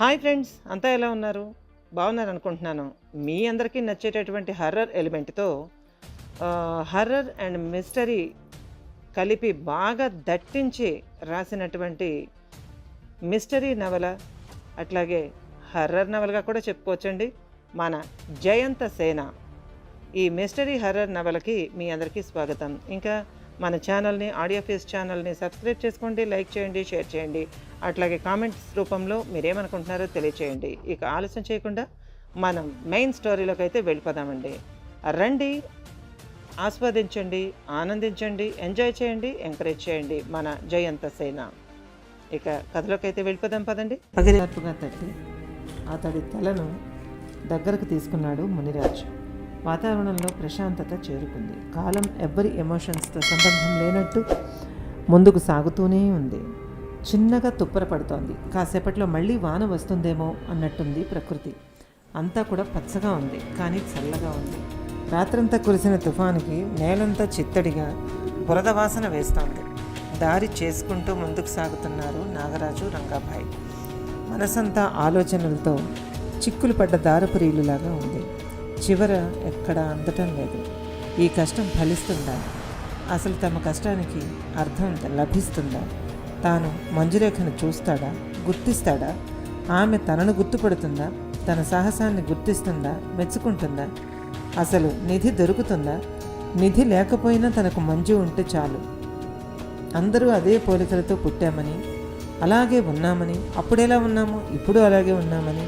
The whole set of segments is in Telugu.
హాయ్ ఫ్రెండ్స్, అంతా ఎలా ఉన్నారు? బాగున్నారు అనుకుంటున్నాను. మీ అందరికీ నచ్చేటటువంటి హర్రర్ ఎలిమెంట్తో హర్రర్ అండ్ మిస్టరీ కలిపి బాగా దట్టించి రాసినటువంటి మిస్టరీ నవల, అట్లాగే హర్రర్ నవలగా కూడా చెప్పుకోవచ్చండి, మన జయంత సేన. ఈ మిస్టరీ హర్రర్ నవలకి మీ అందరికీ స్వాగతం. ఇంకా మన ఛానల్ని, ఆడియో ఫేస్ ఛానల్ని సబ్స్క్రైబ్ చేసుకోండి, లైక్ చేయండి, షేర్ చేయండి. అట్లాగే కామెంట్స్ రూపంలో మీరేమనుకుంటున్నారో తెలియచేయండి. ఇక ఆలస్యం చేయకుండా మనం మెయిన్ స్టోరీలోకి అయితే వెళ్ళిపోదామండి. రండి, ఆస్వాదించండి, ఆనందించండి, ఎంజాయ్ చేయండి, ఎంకరేజ్ చేయండి మన జయంత సేన. ఇక కథలోకి అయితే వెళ్ళిపోదాం పదండి. పగిలినట్టుగా తట్టి అతడి తలను దగ్గరకు తీసుకున్నాడు మునిరాజ్. వాతావరణంలో ప్రశాంతత చేరుకుంది. కాలం ఎవ్వరి ఎమోషన్స్తో సంబంధం లేనట్టు ముందుకు సాగుతూనే ఉంది. చిన్నగా తుప్పర పడుతోంది. కాసేపట్లో మళ్ళీ వాన వస్తుందేమో అన్నట్టుంది ప్రకృతి. అంతా కూడా పచ్చగా ఉంది, కానీ చల్లగా ఉంది. రాత్రంతా కురిసిన తుఫానుకి నేలంతా చిత్తడిగా బురద వాసన వేస్తోంది. దారి చేసుకుంటూ ముందుకు సాగుతున్నారు నాగరాజు, రంగాభాయ్. మనసంతా ఆలోచనలతో చిక్కులు పడ్డ దారపు రీలులాగా ఉంది. చివర ఎక్కడ అందటం లేదు. ఈ కష్టం ఫలిస్తుందా? అసలు తమ కష్టానికి అర్థం లభిస్తుందా? తాను మంజురేఖను చూస్తాడా, గుర్తిస్తాడా? ఆమె తనను గుర్తుపడుతుందా? తన సాహసాన్ని గుర్తిస్తుందా, మెచ్చుకుంటుందా? అసలు నిధి దొరుకుతుందా? నిధి లేకపోయినా తనకు మంజు ఉంటే చాలు. అందరూ అదే పోలికలతో పుట్టామని, అలాగే ఉన్నామని, అప్పుడెలా ఉన్నామో ఇప్పుడు అలాగే ఉన్నామని,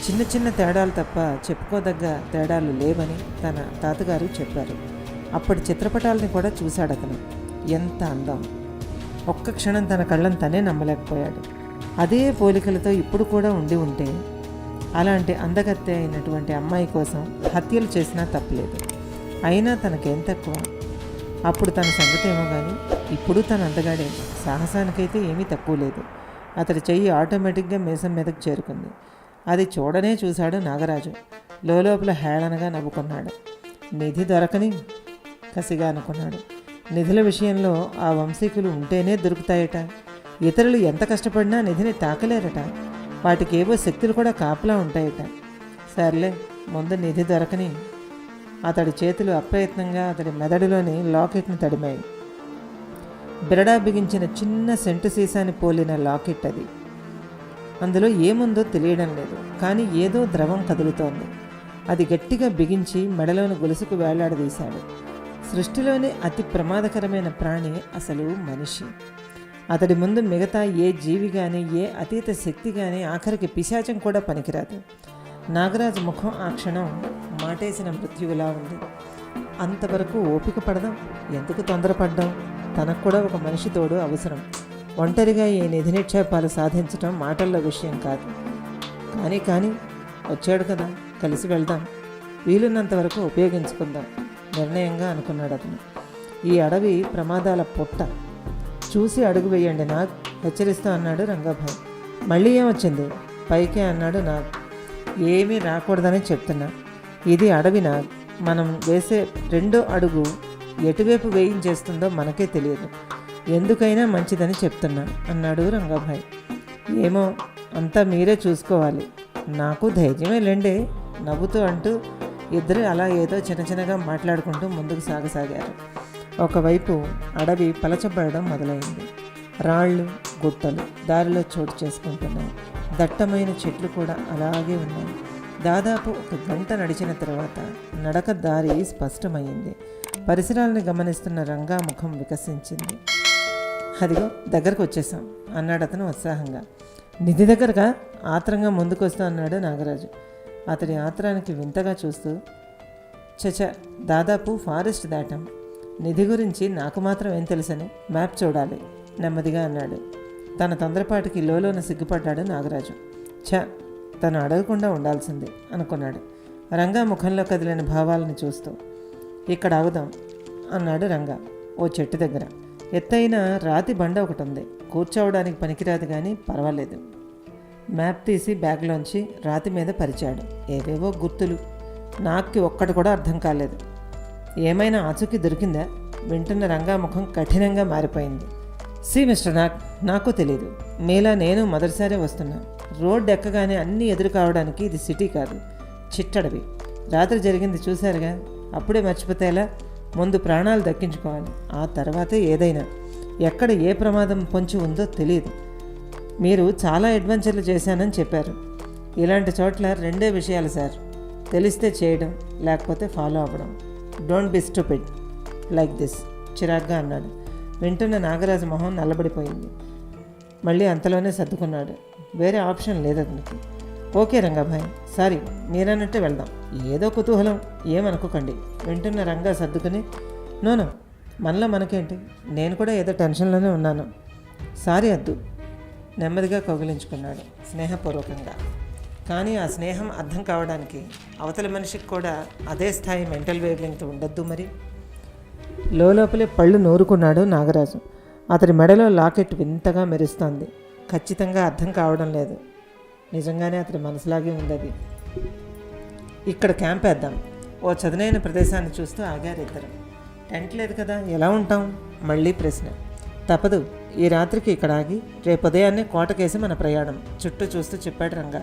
చిన్న చిన్న తేడాలు తప్ప చెప్పుకోదగ్గ తేడాలు లేవని తన తాతగారు చెప్పారు. అప్పటి చిత్రపటాలని కూడా చూశాడు అతను. ఎంత అందం! ఒక్క క్షణం తన కళ్ళను తనే నమ్మలేకపోయాడు. అదే పోలికలతో ఇప్పుడు కూడా ఉండి ఉంటే అలాంటి అందగత్తె అయినటువంటి అమ్మాయి కోసం హత్యలు చేసినా తప్పలేదు. అయినా తనకేం తక్కువ? అప్పుడు తన సంగతి ఏమో కానీ ఇప్పుడు తన అందగాడే. సాహసానికైతే ఏమీ తక్కువ లేదు. అతడి చెయ్యి ఆటోమేటిక్గా మీసం మీదకు చేరుకుంది. అది చూడనే చూశాడు నాగరాజు. లోపల హేళనగా నవ్వుకున్నాడు. నిధి దొరకని కసిగా అనుకున్నాడు. నిధుల విషయంలో ఆ వంశీకులు ఉంటేనే దొరుకుతాయట. ఇతరులు ఎంత కష్టపడినా నిధిని తాకలేరట. వాటికేవో శక్తులు కూడా కాపలా ఉంటాయట. సర్లే, ముందు నిధి దొరకని. అతడి చేతులు అప్రయత్నంగా అతడి మెదడులోని లాకెట్ను తడిమాయి. బిరడా బిగించిన చిన్న సెంటు సీసాని పోలిన లాకెట్ అది. అందులో ఏముందో తెలియడం లేదు, కానీ ఏదో ద్రవం కదులుతోంది. అది గట్టిగా బిగించి మెడలోని గొలుసుకు వేలాడదీశాడు. సృష్టిలోనే అతి ప్రమాదకరమైన ప్రాణి అసలు మనిషి. అతడి ముందు మిగతా ఏ జీవి కానీ, ఏ అతీత శక్తి కానీ, ఆఖరికి పిశాచం కూడా పనికిరాదు. నాగరాజు ముఖం ఆ క్షణం మాటేసిన మృత్యువులా ఉంది. అంతవరకు ఓపిక పడదాం, ఎందుకు తొందరపడ్డాం? తనకు కూడా ఒక మనిషి తోడు అవసరం. ఒంటరిగా ఈ నిధి నిక్షేపాలు సాధించడం మాటల్లో విషయం కాదు. కానీ వచ్చాడు కదా, కలిసి వెళ్దాం, వీలున్నంత వరకు ఉపయోగించుకుందాం నిర్ణయంగా అనుకున్నాడు అతను. ఈ అడవి ప్రమాదాల పుట్ట. చూసి అడుగు వేయండి నాగ్, హెచ్చరిస్తూ అన్నాడు రంగాభాయ్. మళ్ళీ ఏమొచ్చింది? పైకే అన్నాడు నాగ్. ఏమీ రాకూడదని చెప్తున్నా. ఇది అడవి నాగ్. మనం వేసే రెండో అడుగు ఎటువైపు వేయించేస్తుందో మనకే తెలియదు. ఎందుకైనా మంచిదని చెప్తున్నా అన్నాడు రంగాభాయ్. ఏమో, అంతా మీరే చూసుకోవాలి. నాకు ధైర్యమే లేండే నవ్వుతూ అంటూ ఇద్దరు అలా ఏదో చిన్నగా మాట్లాడుకుంటూ ముందుకు సాగసాగారు. ఒకవైపు అడవి పలచబడడం మొదలైంది. రాళ్ళు, గుట్టలు దారిలో చోటు చేసుకుంటున్నాయి. దట్టమైన చెట్లు కూడా అలాగే ఉన్నాయి. దాదాపు 1 గంట నడిచిన తర్వాత నడక దారి స్పష్టమైంది. పరిసరాలను గమనిస్తున్న రంగా ముఖం వికసించింది. అదిగో దగ్గరకు వచ్చేసాం అన్నాడు అతను ఉత్సాహంగా. నిధి దగ్గరగా ఆత్రంగా ముందుకు వస్తూ అన్నాడు నాగరాజు. అతడి ఆత్రానికి వింతగా చూస్తూ, చచ, దాదాపు ఫారెస్ట్ దాటాం. నిధి గురించి నాకు మాత్రం ఏం తెలుసని మ్యాప్ చూడాలి నెమ్మదిగా అన్నాడు. తన తొందరపాటికి లోలోన సిగ్గుపడ్డాడు నాగరాజు. తను అడగకుండా ఉండాల్సింది అనుకున్నాడు రంగా ముఖంలో కదిలిన భావాలను చూస్తూ. ఇక్కడ ఆగుదాం అన్నాడు రంగా ఓ చెట్టు దగ్గర. ఎత్తైన రాతి బండ ఒకటి ఉంది. కూర్చోవడానికి పనికిరాదు కానీ పర్వాలేదు. మ్యాప్ తీసి బ్యాగ్లోంచి రాతి మీద పరిచాడు. ఏవేవో గుర్తులు. నాక్కి ఒక్కటి కూడా అర్థం కాలేదు. ఏమైనా ఆచూకీ దొరికిందా? వింటున్న రంగా ముఖం కఠినంగా మారిపోయింది. మిస్టర్ నాగ్, నాకు తెలీదు. మీలా నేను మొదటిసారి వస్తున్నా. రోడ్డు ఎక్కగానే అన్నీ ఎదురు కావడానికి ఇది సిటీ కాదు, చిట్టడవి. రాత్రి జరిగింది చూశారుగా, అప్పుడే మర్చిపోతే ఎలా? ముందు ప్రాణాలు దక్కించుకోవాలి, ఆ తర్వాతే ఏదైనా. ఎక్కడ ఏ ప్రమాదం పొంచి ఉందో తెలియదు. మీరు చాలా అడ్వెంచర్లు చేశానని చెప్పారు. ఇలాంటి చోట్ల రెండే విషయాలు సార్, తెలిస్తే చేయడం, లేకపోతే ఫాలో అవ్వడం. Don't be stupid like this, చిరాగ్గా అన్నాడు. వింటున్న నాగరాజు మొహం నల్లబడిపోయింది. మళ్ళీ అంతలోనే సర్దుకున్నాడు. వేరే ఆప్షన్ లేదు అతనికి. ఓకే రంగాభాయ్, సారీ, మీరన్నట్టే వెళ్దాం. ఏదో కుతూహలం, ఏమనుకోకండి. వింటున్న రంగా సర్దుకుని, నోను, మనలో మనకేంటి, నేను కూడా ఏదో టెన్షన్లోనే ఉన్నాను, సారీ అద్దు, నెమ్మదిగా కౌగిలించుకున్నాడు స్నేహపూర్వకంగా. కానీ ఆ స్నేహం అర్థం కావడానికి అవతల మనిషికి కూడా అదే స్థాయి మెంటల్ వేవ్ లెంగ్త్ ఉండద్దు మరి. లోపలే పళ్ళు నూరుకున్నాడు నాగరాజు. అతడి మెడలో లాకెట్ వింతగా మెరుస్తోంది. ఖచ్చితంగా అర్థం కావడం లేదు. నిజంగానే అతడి మనసులాగే ఉంది అది. ఇక్కడ క్యాంప్ వేద్దాం. ఓ చదునైన ప్రదేశాన్ని చూస్తూ ఆగారు ఇద్దరు. టెంట్ లేదు కదా, ఎలా ఉంటాం? మళ్ళీ ప్రశ్న. తప్పదు, ఈ రాత్రికి ఇక్కడ ఆగి రేపు ఉదయాన్నే కోటకేసి మన ప్రయాణం, చుట్టూ చూస్తూ చెప్పాడు రంగా.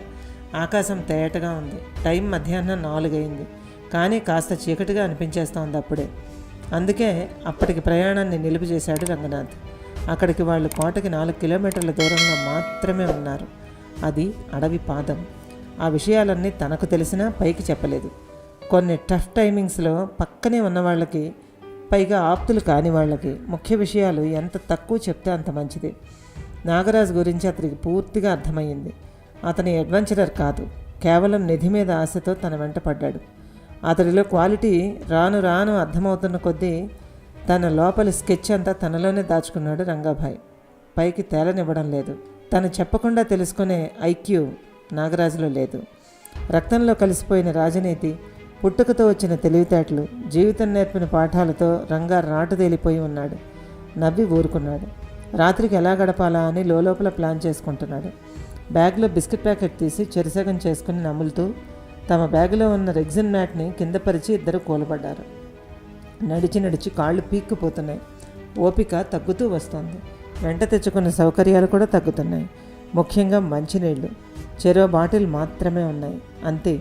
ఆకాశం తేటగా ఉంది. టైం మధ్యాహ్నం 4 అయింది. కానీ కాస్త చీకటిగా అనిపించేస్తోంది అప్పుడే. అందుకే అప్పటికి ప్రయాణాన్ని నిలుపు చేశాడు రంగనాథ్. అక్కడికి వాళ్ళు కోటకి 4 కిలోమీటర్ల దూరంలో మాత్రమే ఉన్నారు. అది అడవి పాదం. ఆ విషయాలన్నీ తనకు తెలిసినా పైకి చెప్పలేదు. కొన్ని టఫ్ టైమింగ్స్లో పక్కనే ఉన్న వాళ్ళకి, పైగా ఆప్తులు కాని వాళ్ళకి ముఖ్య విషయాలు ఎంత తక్కువ చెప్తే అంత మంచిది. నాగరాజు గురించి అతనికి పూర్తిగా అర్థమయ్యింది. అతని అడ్వెంచరర్ కాదు, కేవలం నిధి మీద ఆశతో తన వెంట పడ్డాడు. అతడిలో క్వాలిటీ రాను రాను అర్థమవుతున్న కొద్దీ తన లోపలి స్కెచ్ అంతా తనలోనే దాచుకున్నాడు రంగాభాయ్. పైకి తేలనివ్వడం లేదు. తను చెప్పకుండా తెలుసుకునే ఐక్యూ నాగరాజులో లేదు. రక్తంలో కలిసిపోయిన రాజనీతి, పుట్టుకతో వచ్చిన తెలివితేటలు, జీవితం నేర్పిన పాఠాలతో రంగా రాటుదేలిపోయి ఉన్నాడు. నవ్వి ఊరుకున్నాడు. రాత్రికి ఎలా గడపాలా అని లోపల ప్లాన్ చేసుకుంటున్నాడు. బ్యాగ్లో బిస్కెట్ ప్యాకెట్ తీసి చెరిసగం చేసుకుని నములుతూ తమ బ్యాగులో ఉన్న రెగ్జిన్ మ్యాట్ని కింద పరిచి ఇద్దరు కూలబడ్డారు. నడిచి నడిచి కాళ్ళు పీక్కుపోతున్నాయి. ఓపిక తగ్గుతూ వస్తోంది. వెంట తెచ్చుకున్న సౌకర్యాలు కూడా తగ్గుతున్నాయి. ముఖ్యంగా మంచినీళ్లు. చెరో బాటిల్ మాత్రమే ఉన్నాయి, అంతే.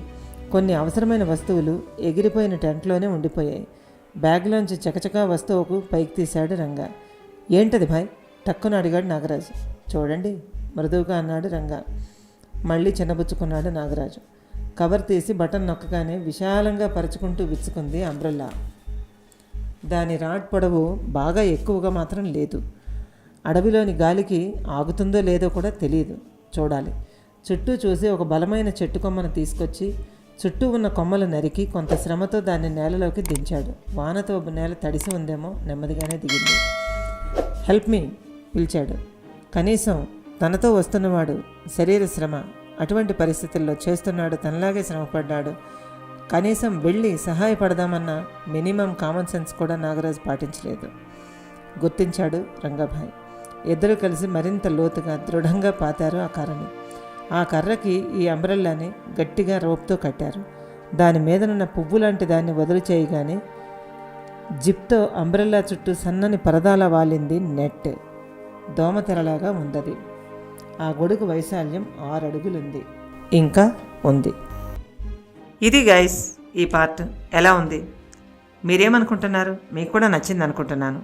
కొన్ని అవసరమైన వస్తువులు ఎగిరిపోయిన టెంట్లోనే ఉండిపోయాయి. బ్యాగ్లోంచి చకచకా వస్తువుకు పైకి తీశాడు రంగా. ఏంటది భాయ్? టక్కున అడిగాడు నాగరాజు. చూడండి, మృదువుగా అన్నాడు రంగా. మళ్ళీ చిన్నబుచ్చుకున్నాడు నాగరాజు. కవర్ తీసి బటన్ నొక్కగానే విశాలంగా పరుచుకుంటూ విచ్చుకుంది అంబ్రెల్లా. దాని రాడ్ పొడవు బాగా ఎక్కువగా మాత్రం లేదు. అడవిలోని గాలికి ఆగుతుందో లేదో కూడా తెలియదు, చూడాలి. చుట్టూ చూసి ఒక బలమైన చెట్టు కొమ్మను తీసుకొచ్చి చుట్టూ ఉన్న కొమ్మలు నరికి కొంత శ్రమతో దాన్ని నేలలోకి దించాడు. వానతో నేల తడిసి ఉందేమో, నెమ్మదిగానే దిగింది. హెల్ప్ మీ పిలిచాడు. కనీసం తనతో వస్తున్నవాడు శరీర శ్రమ అటువంటి పరిస్థితుల్లో చేస్తున్నాడు, తనలాగే శ్రమపడ్డాడు. కనీసం వెళ్ళి సహాయపడదామన్న మినిమం కామన్ సెన్స్ కూడా నాగరాజు పాటించలేదు. గుర్తించాడు రంగాభాయ్. ఇద్దరు కలిసి మరింత లోతుగా దృఢంగా పాతారు ఆ కర్రని. ఆ కర్రకి ఈ అంబ్రెల్లాని గట్టిగా రోప్తో కట్టారు. దాని మీదనున్న పువ్వు లాంటి దాన్ని వదిలి చేయగానే జిప్తో అంబ్రెల్లా చుట్టూ సన్నని పరదాల వాలింది నెట్. దోమతెరలాగా ఉందది. ఆ గొడుగు వైశాల్యం 6 అడుగులుంది, ఇంకా ఉంది. ఇది గైస్ ఈ పార్ట్. ఎలా ఉంది? మీరేమనుకుంటున్నారు? మీకు కూడా నచ్చింది అనుకుంటున్నాను.